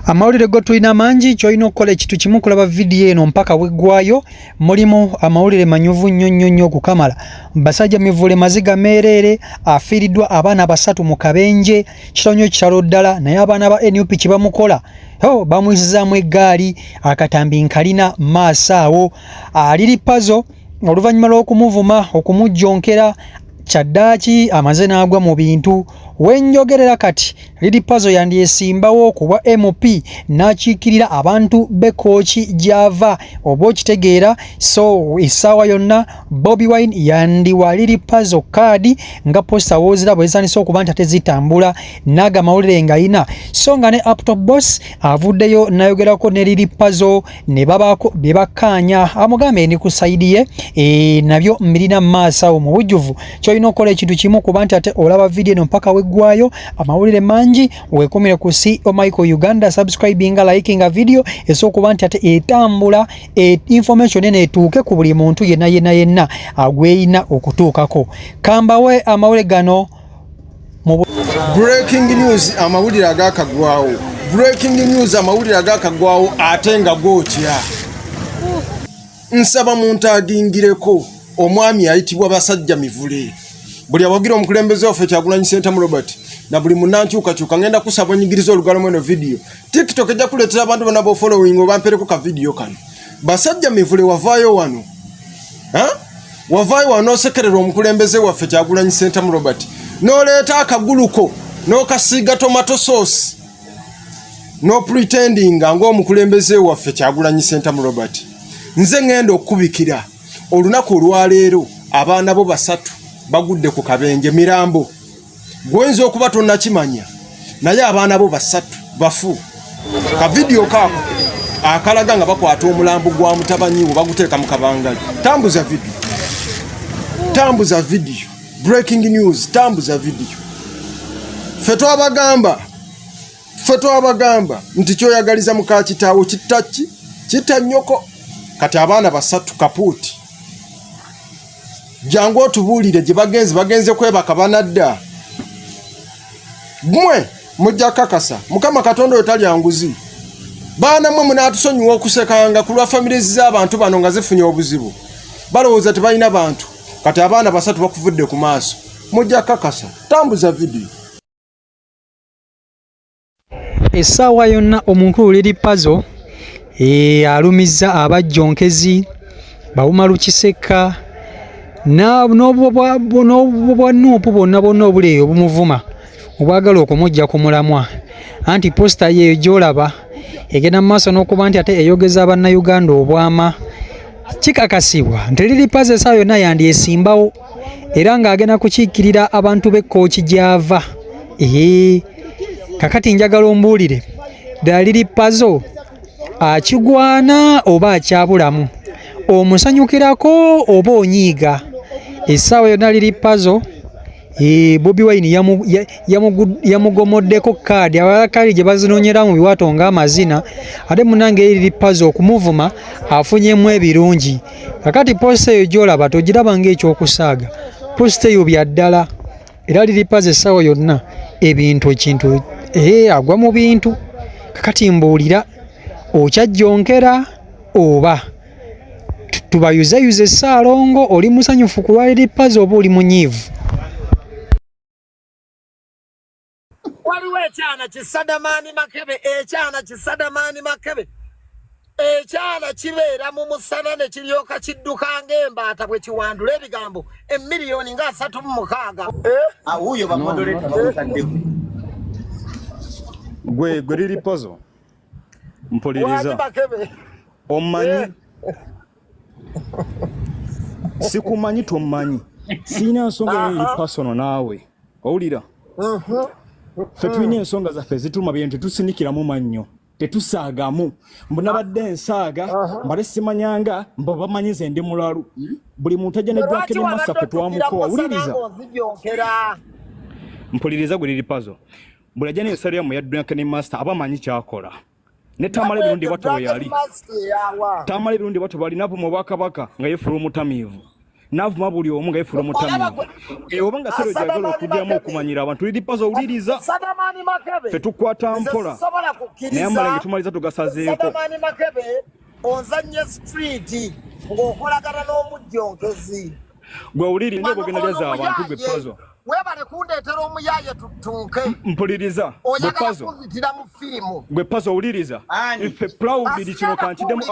Amawulire go tulina mangi kyolina okukola ekintu kimu kulaba video eno mpaka weggwayo. Mulimu amawulire manyuvu nnyo okukamala. Basajja Mivule maziga meerere afiiriddwa abaana basatu mu kabenje kitonyo kitalo ddala naye abaana ba NUP kibamukola bamuyisizaamu eggaali akatambi nkalina maaso awo. Lill Pazo oluvannyuma lw'okumuvuma okumujjonkera kyaddaaki amaze n'agwa mu bintu. Wenjogerera kati Lill Pazo yandyesimbawo kuba MP n'akiikirira abantu b'ekooki gy'ava oba okitegeera. So essaawa yonna Bobi Wine yandiwa Lill Pazo kaadi nga posta woozira bwe zitandise okuba nti ate zitambula n'aga amawulire ng'ayina. So nga ne Uptop Boss avuddeyo n'ayogerako ne Lill Pazo ne babaako bye bakkaanya amugambe ni ku sayidi ye nabyo mbirina mu maaso awo mu bujjuvu. Kyolina okukola ekintu kimu kuba nti ate olaba video eno mpaka weggwayo. Amawulire mangi weekomere ku Michael Uganda subscribinga likinga video esookuba nti ate etambula information eno etuuke ku buli muntu yenna agweyina okutuukako. Kambawe amawulire gano breaking news amawulire agakagwawo. Breaking news amawulire agakagwawo ate nga gookya. Nsaba muntu agingireko omwami ayitibwa Basajja Mivule. Buli awagira omukulembeze waffe Kyagulanyi Ssentamu Robert na buli munankyukakyuka ngenda kusaba nyigiriza olugalo mweno video. TikTok ejja kuleetera abantu bonna bo following obampereko ka video kano. Basajja Mivule wavaayo wano. Wavaayo wano osekerera omukulembeze waffe Kyagulanyi Ssentamu Robert. N'oleeta akaguluko n'okasiiga tomato sauce. No pretending ng'omukulembeze waffe Kyagulanyi Ssentamu Robert. Nze ngenda okubikira olunaku olwaleero abaana bo basatu bagudde ku kabenje mirambo. Gwenzo okuba tonnakimanya naye abaana bo basatu bafu. Ka video kaako akalaga nga bakwata omulambo gwa mutabanyi wo baguteeka mu kabangali. Tambuza video. Tambuza video. Breaking news. Tambuza video. Feto abagamba nti kyoyagaliza muka kitaawo kitaki kitanyoko kati abaana basatu kapuuti. Jangu otubuulire gye bagenze kwebaka banadda. Gwe mujja kakasa Mukama Katonda oyo tali anguzi. Baana mmwe munaatusonyiwa okusekanga ku lwa families z'abantu bano nga zifunye obuzibu. Balowooza tebalina bantu kati abaana basatu bakuvudde ku maaso. Mujja kakasa. Tambuza video. Essaawa yonna omunkulu Lill Pazo alumizza abajjonkezi bawuma lukiseka n'obwanuupu bonna obule obumuvuma obwagala okumujja ku mulamwa. Anti posta ye gy'olaba egenda mu maaso n'okuba nti ate eyogeza bannayuganda obwama. Kikakasibwa nti Lill Pazo essaawa yonna yandyesimbawo era ng'agenda kukiikirira abantu b'ekooki gy'ava. Kakati njagala ombuulire ddala Lill Pazo akigwana oba akyabulamu, omusanyukirako oba onyiiga. Essaawa yonna Lill Pazo Bobi Wine yamugomoddeko kaadi abalala kaadi gye bazinoonyera mu biwato ng'amazina ate munange Lill Pazo okumuvuma afunyemu ebirungi. Kakati posta eyo gy'olaba togiraba ng'ekyokusaaga, posta eyo bya ddala. Era Lill Pazo essaawa yonna ekintu agwa mu bintu. Kakati mbuulira okyajjonkera oba tubayuzeyuze Ssaalongo oli musanyufu ku lwa Lill Pazo oba oli munyiivu? Waliwo ekyana kisadamaani Makebe, ekyana kisadamaani Makebe. Ekyana kibeera mu musana ne kiryoka kidduka ng'embaata bwe kiwandula ebigambo emiliyoni nga 36. Awuyo bamodoleta bakutaddeko. Gwe Lill Pazo mpuliriza omanyi sikumanyi tomanyi sina nsonga eri personal naawe owulira. Ffe tulina ensonga zaffe zituma bintu tusinikira mu mannyo tetusaagamu. Mbunabadde ensaaga mbale simanyanga mbo bamanyize ndi mulalu. Buli muntu ajja nedwake ne masa ffe twamukowa. Wuliriza mpuliriza gwe Lill Pazo bulajja ne sariya mu yadduka ne master abamanyi kyakola. Ne tamale birundi bato yali. Tamale birundi bato bali napo mu bakabaka nga yefulu mutamivu. navuma buli omu nga yefuula mutamivu obanga sero gyagala okuddamu okumanyira abantu Lill Pazo owuliriza ffe tukwata mpola naye amalenge tumaliza tugasazeeko Sadamani Makebe onzanye street ng'okolagana n'omujjonkezi gwe owulirinde bwogenda lyaza abantu gwe Pazo webale kundeetera omuyaye tutunke mpuliriza gwe Pazo owuliriza ife proud kino kankiddemu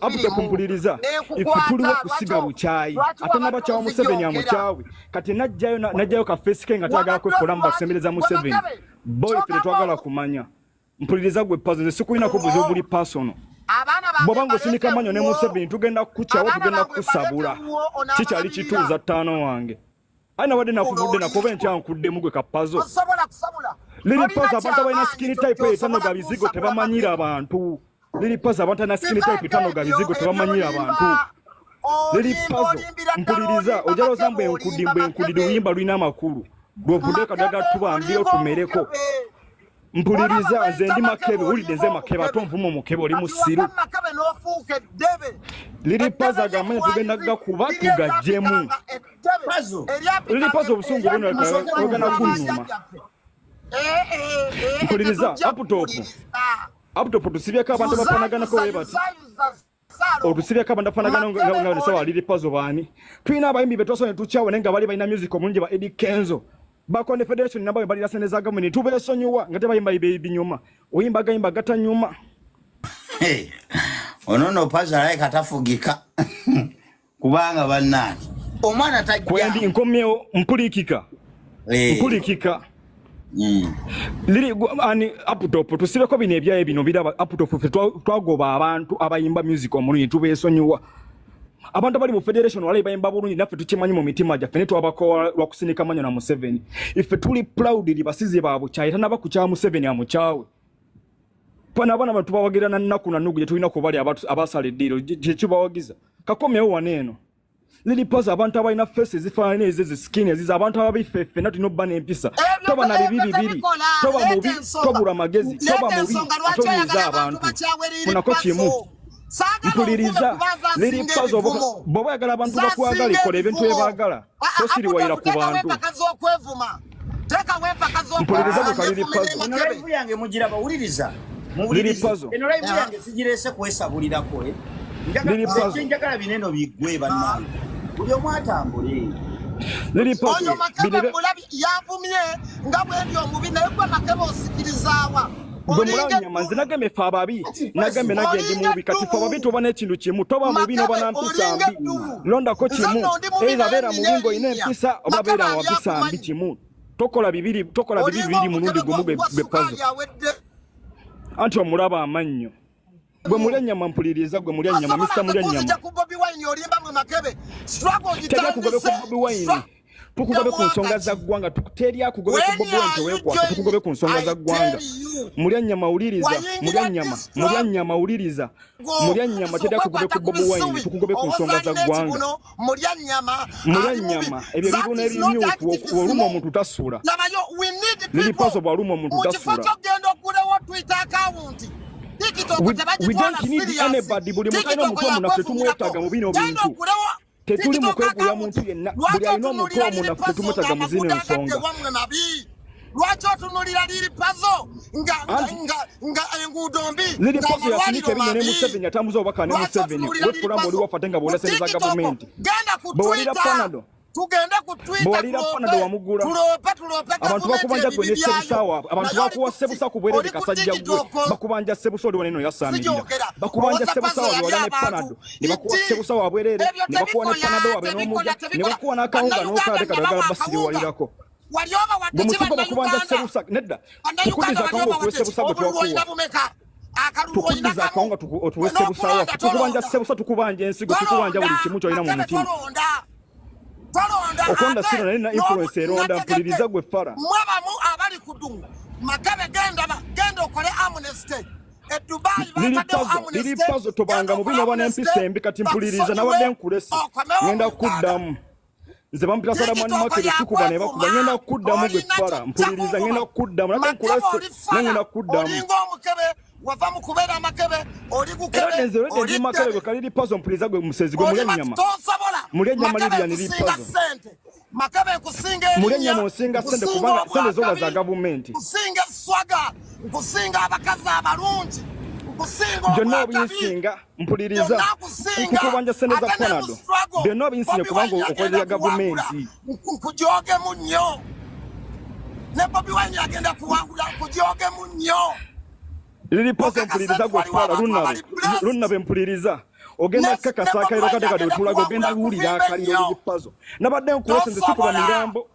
aputopu mpuliriza ife tuliwo kusiga bukyayi ate n'abakyawa Museveni amukyawe kati najjayo kafeesi ke nga twagala kwekolamu bakusembereza Museveni boy ife tetwagala kumanya mpuliriza gwe Pazo nze sikulinako buzibu buli personal bw'obanga osinika manyo ne Museveni tugenda kukyawo tugenda kusabula kikyali kituuza ttaano wange aina wadde nakuvudde nakuba enkyankudde gwe Pazo Lill Pazo abantu abalina skin type etano ga bizigo tebamanyira abantu Lill Pazo abantu abalina skin type etano ga bizigo tebamanyira abantu Lill Pazo mpuliriza ojaloza mbwe enkudde oluyimba lulina amakulu lwovudde kadaga tubambire otumereko mpuliriza nze ndi Makebe wulidde nze Makebe ate onvuma omukebe oli musiru Lill Pazo agamanya tugenda gakuba tugajjemu Lill Pazo obusungu buno ogana kunnuma mpuliriza aputopu tusibyeko abantu bafanaganako we bati otusibyeko abantu bafanagana nga nesawa Lill Pazo baani tulina abayimbi betwasone tukyawe naye nga bali balina music omulungi ba Eddie Kenzo bakonde federation nabo balira sene za gavumenti tubeesonyiwa nga tebayimba binyuma oyimba gayimba gatanyuma onono Pazo alaye katafugika kubanga bannange omwana tajja kwendi nkomyewo mpulikika Lill ani aputopu tusibeko bino ebyaye bino biraba aputopu twagoba abantu abayimba music omulungi tubeesonyiwa abantu abali mu federation wale bayimba bulungi naffe tukimanyi mu mitima gyaffe ne twabakola lwakusinika manyo na Museveni ife tuli proud basize baabo kyayi tanaba kukya Museveni amukyawe pana abana abantu bawagirana nnaku na nugu tulina kubali abasala eddiro kyekibawagiza kakomyewo waneeno Lill Pazo abantu abalina faces zifaanana ezo skin eziza abantu ababifeffe nati no bana empisa toba na bibiri toba mubi tobula magezi toba mubi atomiza abantu funako kimu mpuliriza Lill Pazo boba yagala abantu bakwagala ikola ebintu ebagala tosiri wayira ku bantu mpuliriza ku Lill Pazo live yange mugira bawuliriza Lill Pazo live yange sigirese kwesabulirako Lill Pazo njagala bineno bigwe bannange buli omu atambule Lill Pazo Makebe mulabi yavumye nga bwendi omubi naye gwe Makebe osikirizawa gwe mulanyama nze nagembe fe ababi nagembe nagendi mubi kati fe ababi toba n'ekintu kimu toba mubi noba na mpisa mbi londako kimu era beera mubi ng'olina empisa oba beera mu mpisa mbi kimu tokola bibiri mulundi gumu gwe Pazo anti omulaba amannyo gwe mulya nnyama mpuliriza gwe mulya nnyama Mr. mulya nnyama teka kugobe ku Bobi Wine tukugobe ku nsonga za ggwanga teri akugobe ku Bobi Wine teweekwasa tukugobe ku nsonga za ggwanga mulya nnyama wuliriza mulya nnyama wuliriza mulya nnyama teri akugobe ku Bobi Wine tukugobe ku nsonga za ggwanga mulya nnyama ebyo bibuna ebimyufu oluma omuntu tasula Lill Pazo bw'aluma omuntu tasula we don't need anybody buli mukayina omuntu omunaffe tumwetaaga mu bino bintu tetuli mu kwegula muntu yenna buli alina omuntu omunaffe tumwetaaga mu zino ensonga lwaki otunulira Lill Pazo nga enguudo mbi Lill Pazo yasinika ebinya ne Museveni atambuza obubaka ne Museveni wefulamu oli wafate nga bw'olasene za gavumenti bwewalira panado tugende ku Twitter bwalira panado wamugula abantu bakubanja gwe ne Sebusawa abantu bakuwa Sebusa ku bwerere Kasajja gwe bakubanja Sebusa oli waneno yasamirira bakubanja Sebusawa wali ne panado ne bakuwa Sebusawa wa bwerere ne bakuwa ne panado wabe n'omugya ne bakuwa n'akawunga n'okaade kadagala basiri walirako gwe musigo bakubanja Sebusa nedda tukudiza akawunga okuwe Sebusa gwe twakuwa tukudiza akawunga otuwe Sebusa waffe tukubanja Sebusa tukubanja ensigo tukubanja buli kimu kyolina mu mutima okonda sino nalina influence eronda mpuliriza gwe fara mwabamu abali kudungu Makebe genda okole amnesty Lill Pazo tobanga mu bino bana empisa embi kati mpuliriza nawadde nkulesi ngenda kuddamu nze bampita Sadamani Makebe tukuba ne bakuba ngenda kuddamu gwe fara mpuliriza ngenda kuddamu nate nkulesi ngenda kuddamu wava mu kubeera makebe oli gukebe oli makebe kaliri Pazo mpuliriza gwe musezi gwe mulya nyama mulya nyama liriya niri Pazo makebe kusinga mulya nyama osinga sente kubanga sente zo za gavumenti kusinga swaga kusinga abakazi abalungi byonna obinsinga mpuliriza kukubanja sente za Canada byonna obinsinga kubanga okolera gavumenti nkujogemu nnyo ne Bobi Wine agenda kuwangula nkujogemu nnyo liri Pazo mpuliriza gwe fala runnabe mpuliriza ogenda kakasa akairo kadekade otulaga ogenda kuwulira akaliro liri Pazo nabadde nkuwa sente sikuba mirambo